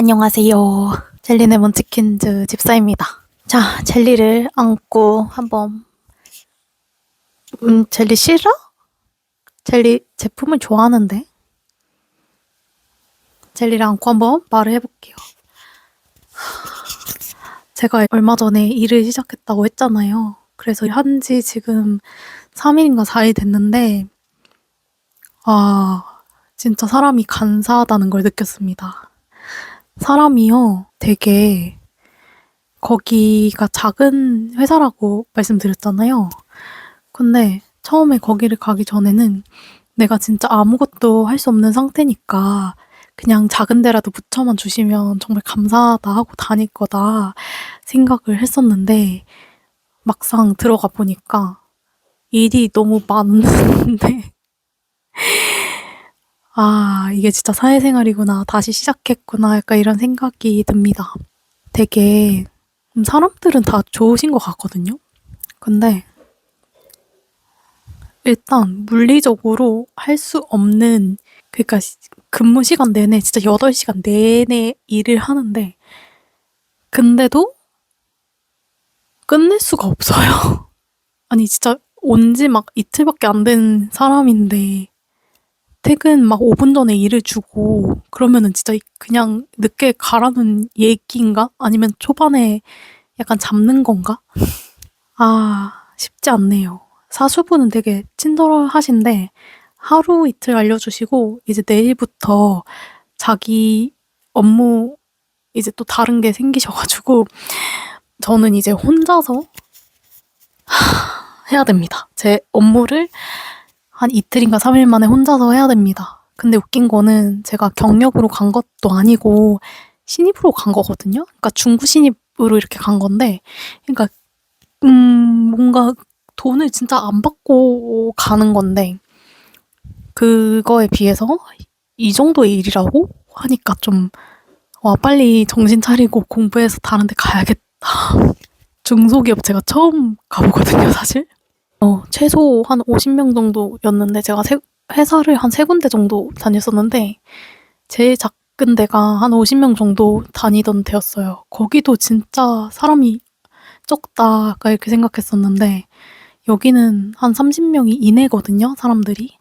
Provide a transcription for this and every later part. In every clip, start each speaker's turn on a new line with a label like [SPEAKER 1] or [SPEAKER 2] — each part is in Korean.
[SPEAKER 1] 안녕하세요. 젤리네 먼치킨즈 집사입니다. 자, 젤리를 안고 한번 젤리 싫어? 젤리 제품을 좋아하는데 젤리를 안고 한번 말을 해볼게요. 제가 얼마 전에 일을 시작했다고 했잖아요. 그래서 한지 지금 3일인가 4일 됐는데 진짜 사람이 간사하다는 걸 느꼈습니다. 사람이요, 되게 거기가 작은 회사라고 말씀드렸잖아요. 근데 처음에 거기를 가기 전에는 내가 진짜 아무것도 할 수 없는 상태니까 그냥 작은 데라도 붙여만 주시면 정말 감사하다 하고 다닐 거다 생각을 했었는데 막상 들어가 보니까 일이 너무 많은데 이게 진짜 사회생활이구나, 다시 시작했구나, 약간 이런 생각이 듭니다. 되게 사람들은 다 좋으신 것 같거든요. 근데 일단 물리적으로 할 수 없는, 그러니까 근무 시간 내내 진짜 8시간 내내 일을 하는데 근데도 끝낼 수가 없어요. 아니 진짜 온지 막 이틀밖에 안 된 사람인데 퇴근 막 5분 전에 일을 주고 그러면은 진짜 그냥 늦게 가라는 얘기인가? 아니면 초반에 약간 잡는 건가? 쉽지 않네요. 사수분은 되게 친절하신데 하루 이틀 알려주시고 이제 내일부터 자기 업무 이제 또 다른 게 생기셔가지고 저는 이제 혼자서 해야 됩니다. 제 업무를 한 이틀인가 3일 만에 혼자서 해야 됩니다. 근데 웃긴 거는 제가 경력으로 간 것도 아니고 신입으로 간 거거든요. 그러니까 중구 신입으로 이렇게 간 건데, 그러니까 뭔가 돈을 진짜 안 받고 가는 건데 그거에 비해서 이 정도의 일이라고 하니까 좀 빨리 정신 차리고 공부해서 다른 데 가야겠다. 중소기업 제가 처음 가보거든요, 사실. 최소 한 50명 정도였는데 제가 회사를 한 3군데 정도 다녔었는데 제일 작은 데가 한 50명 정도 다니던 데였어요. 거기도 진짜 사람이 적다, 약간 이렇게 생각했었는데 여기는 한 30명이 이내거든요, 사람들이.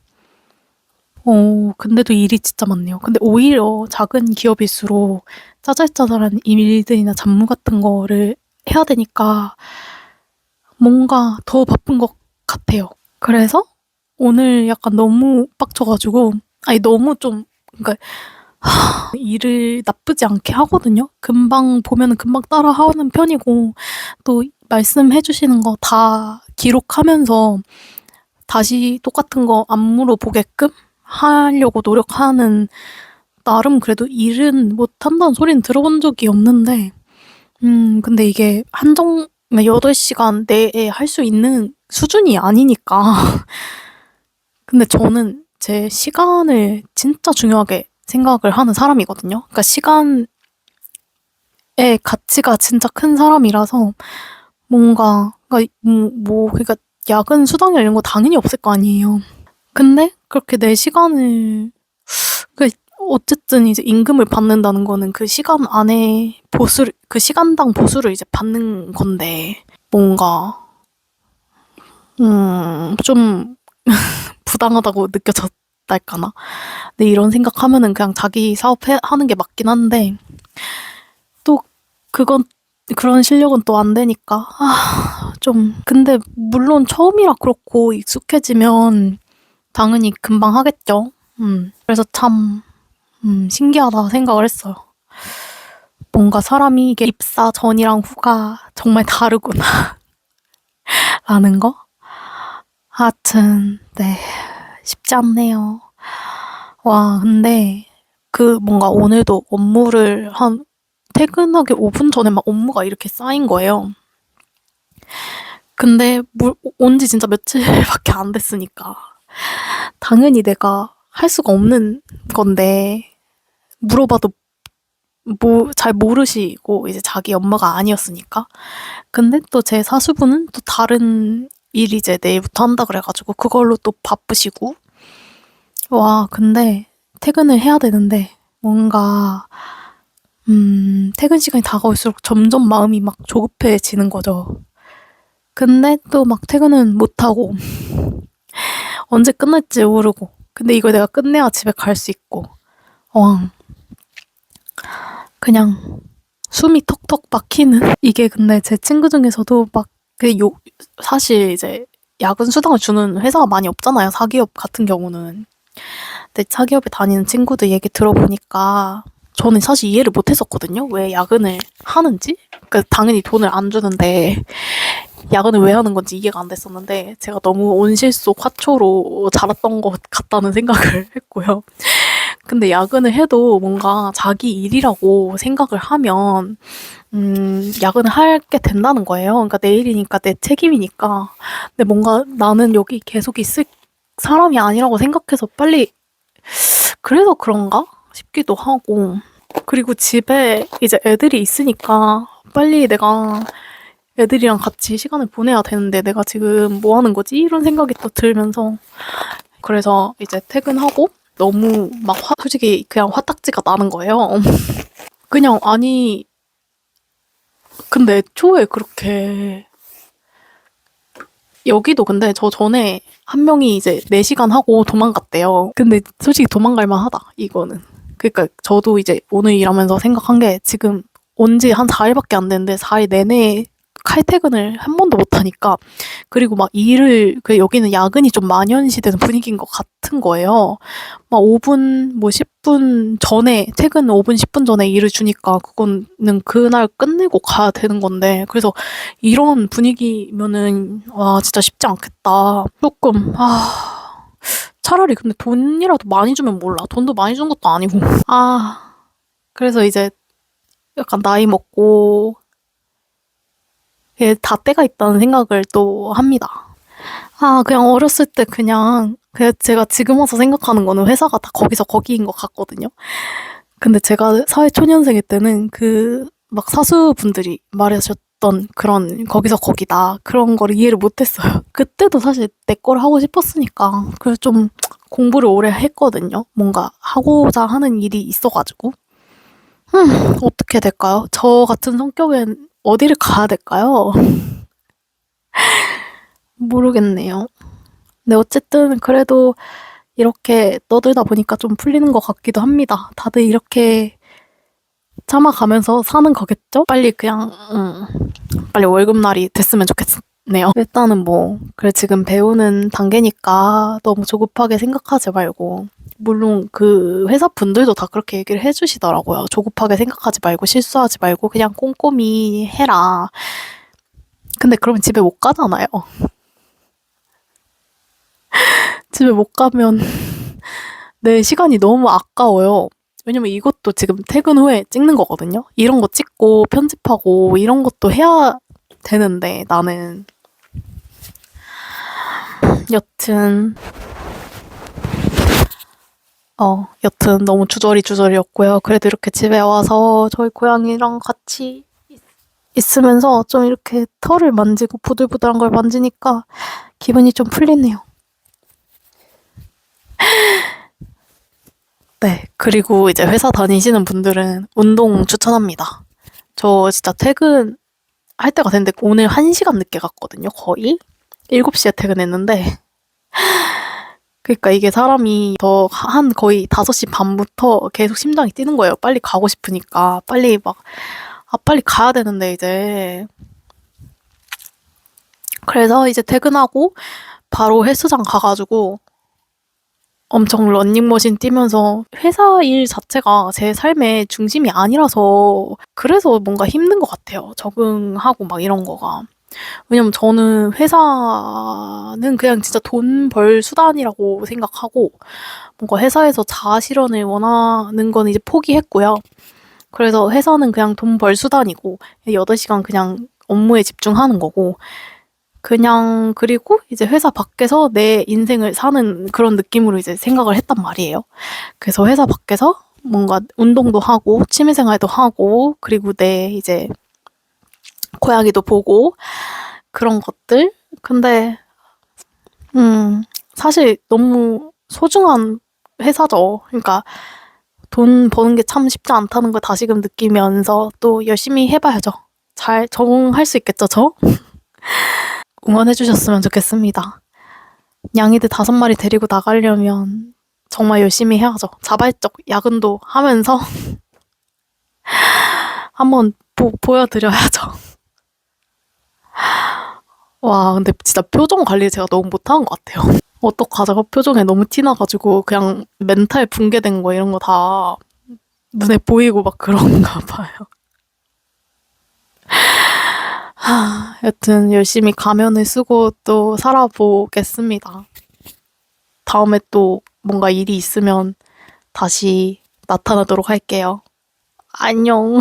[SPEAKER 1] 근데도 일이 진짜 많네요. 근데 오히려 작은 기업일수록 짜잘짜잘한 일들이나 잡무 같은 거를 해야 되니까 뭔가 더 바쁜 것 같아요. 그래서 오늘 약간 너무 빡쳐가지고, 아니, 너무 좀, 그러니까, 일을 나쁘지 않게 하거든요? 금방 보면은 금방 따라 하는 편이고, 또 말씀해주시는 거 다 기록하면서 다시 똑같은 거 안 물어보게끔 하려고 노력하는, 나름 그래도 일은 못한다는 소리는 들어본 적이 없는데, 근데 이게 8시간 내에 할 수 있는 수준이 아니니까. 근데 저는 제 시간을 진짜 중요하게 생각을 하는 사람이거든요. 그러니까 시간의 가치가 진짜 큰 사람이라서 뭔가, 그러니까 야근 수당이나 이런 거 당연히 없을 거 아니에요. 근데 그렇게 내 시간을, 어쨌든 이제 임금을 받는다는 거는 그 시간 안에 그 시간당 보수를 이제 받는 건데, 뭔가, 좀 부당하다고 느껴졌달까나? 근데 이런 생각하면은 그냥 자기 하는 게 맞긴 한데, 또 그런 실력은 또 안 되니까. 근데 물론 처음이라 그렇고 익숙해지면 당연히 금방 하겠죠. 그래서 참, 신기하다 생각을 했어요. 뭔가 사람이 이게 입사 전이랑 후가 정말 다르구나. 라는 거? 하여튼, 네. 쉽지 않네요. 근데 뭔가 오늘도 퇴근하기 5분 전에 막 업무가 이렇게 쌓인 거예요. 근데 온지 진짜 며칠밖에 안 됐으니까 당연히 내가 할 수가 없는 건데, 물어봐도 잘 모르시고 이제 자기 업무가 아니었으니까. 근데 또 제 사수분은 또 다른 일 이제 내일부터 한다 그래가지고 그걸로 또 바쁘시고. 근데 퇴근을 해야 되는데 뭔가 퇴근 시간이 다가올수록 점점 마음이 막 조급해지는 거죠. 근데 또 막 퇴근은 못하고 언제 끝날지 모르고 근데 이걸 내가 끝내야 집에 갈 수 있고 어황 그냥 숨이 턱턱 막히는 이게 근데 제 친구 중에서도 막 사실 이제 야근 수당을 주는 회사가 많이 없잖아요. 사기업 같은 경우는. 근데 사기업에 다니는 친구들 얘기 들어보니까 저는 사실 이해를 못했었거든요. 왜 야근을 하는지. 그러니까 당연히 돈을 안 주는데 야근을 왜 하는 건지 이해가 안 됐었는데 제가 너무 온실 속 화초로 자랐던 것 같다는 생각을 했고요. 근데 야근을 해도 뭔가 자기 일이라고 생각을 하면 야근을 하게 된다는 거예요. 그러니까 내 일이니까 내 책임이니까. 근데 뭔가 나는 여기 계속 있을 사람이 아니라고 생각해서 빨리 그래서 그런가 싶기도 하고. 그리고 집에 이제 애들이 있으니까 빨리 내가 애들이랑 같이 시간을 보내야 되는데 내가 지금 뭐 하는 거지? 이런 생각이 또 들면서 그래서 이제 퇴근하고 너무 막 솔직히 그냥 화딱지가 나는 거예요. 그냥 아니 근데 애초에 그렇게 여기도 근데 저 전에 한 명이 이제 4시간 하고 도망갔대요. 근데 솔직히 도망갈 만하다 이거는. 그러니까 저도 이제 오늘 일하면서 생각한 게 지금 온 지 한 4일밖에 안 됐는데 4일 내내 칼퇴근을 한 번도 못 하니까 그리고 막 일을 여기는 야근이 좀 만연시되는 분위기인 것 같은 거예요. 막 5분 뭐 10분 전에 퇴근 5분 10분 전에 일을 주니까 그거는 그날 끝내고 가야 되는 건데 그래서 이런 분위기면은 와 진짜 쉽지 않겠다. 조금 차라리 근데 돈이라도 많이 주면 몰라. 돈도 많이 준 것도 아니고. 그래서 이제 약간 나이 먹고 다 때가 있다는 생각을 또 합니다. 그냥 어렸을 때 그냥 제가 지금 와서 생각하는 거는 회사가 다 거기서 거기인 것 같거든요. 근데 제가 사회초년생일 때는 막 사수분들이 말하셨던 그런 거기서 거기다 그런 거를 이해를 못했어요. 그때도 사실 내 거를 하고 싶었으니까 그래서 좀 공부를 오래 했거든요. 뭔가 하고자 하는 일이 있어가지고. 어떻게 될까요? 저 같은 성격엔 어디를 가야 될까요? 모르겠네요. 근데 어쨌든 그래도 이렇게 떠들다 보니까 좀 풀리는 것 같기도 합니다. 다들 이렇게 참아가면서 사는 거겠죠? 빨리 그냥 빨리 월급날이 됐으면 좋겠네요. 일단은 뭐 그래 지금 배우는 단계니까 너무 조급하게 생각하지 말고 물론 그 회사 분들도 다 그렇게 얘기를 해주시더라고요. 조급하게 생각하지 말고 실수하지 말고 그냥 꼼꼼히 해라. 근데 그러면 집에 못 가잖아요. 집에 못 가면 내 시간이 너무 아까워요. 왜냐면 이것도 지금 퇴근 후에 찍는 거거든요. 이런 거 찍고 편집하고 이런 것도 해야 되는데 나는 여튼 여튼 너무 주저리주저리였고요. 그래도 이렇게 집에 와서 저희 고양이랑 같이 있으면서 좀 이렇게 털을 만지고 부들부들한 걸 만지니까 기분이 좀 풀리네요. 네. 그리고 이제 회사 다니시는 분들은 운동 추천합니다. 저 진짜 퇴근할 때가 됐는데 오늘 1시간 늦게 갔거든요, 거의. 7시에 퇴근했는데. 그러니까 이게 사람이 한 거의 5시 반부터 계속 심장이 뛰는 거예요. 빨리 가고 싶으니까. 빨리 가야 되는데, 이제. 그래서 이제 퇴근하고 바로 헬스장 가가지고 엄청 러닝머신 뛰면서 회사 일 자체가 제 삶의 중심이 아니라서 그래서 뭔가 힘든 것 같아요. 적응하고 막 이런 거가. 왜냐면 저는 회사는 그냥 진짜 돈 벌 수단이라고 생각하고 뭔가 회사에서 자아 실현을 원하는 건 이제 포기했고요. 그래서 회사는 그냥 돈 벌 수단이고 8시간 그냥 업무에 집중하는 거고 그냥 그리고 이제 회사 밖에서 내 인생을 사는 그런 느낌으로 이제 생각을 했단 말이에요. 그래서 회사 밖에서 뭔가 운동도 하고 취미 생활도 하고 그리고 내 이제 고양이도 보고 그런 것들. 근데 사실 너무 소중한 회사죠. 그러니까 돈 버는 게 참 쉽지 않다는 걸 다시금 느끼면서 또 열심히 해봐야죠. 잘 적응할 수 있겠죠, 저? 응원해주셨으면 좋겠습니다. 양이들 5마리 데리고 나가려면 정말 열심히 해야죠. 자발적 야근도 하면서 한번 보여드려야죠. 와, 근데 진짜 표정 관리 제가 너무 못하는 것 같아요. 어떡하자고 표정에 너무 티나가지고 그냥 멘탈 붕괴된 거 이런 거 다 눈에 보이고 막 그런가 봐요. 여튼 열심히 가면을 쓰고 또 살아보겠습니다. 다음에 또 뭔가 일이 있으면 다시 나타나도록 할게요. 안녕.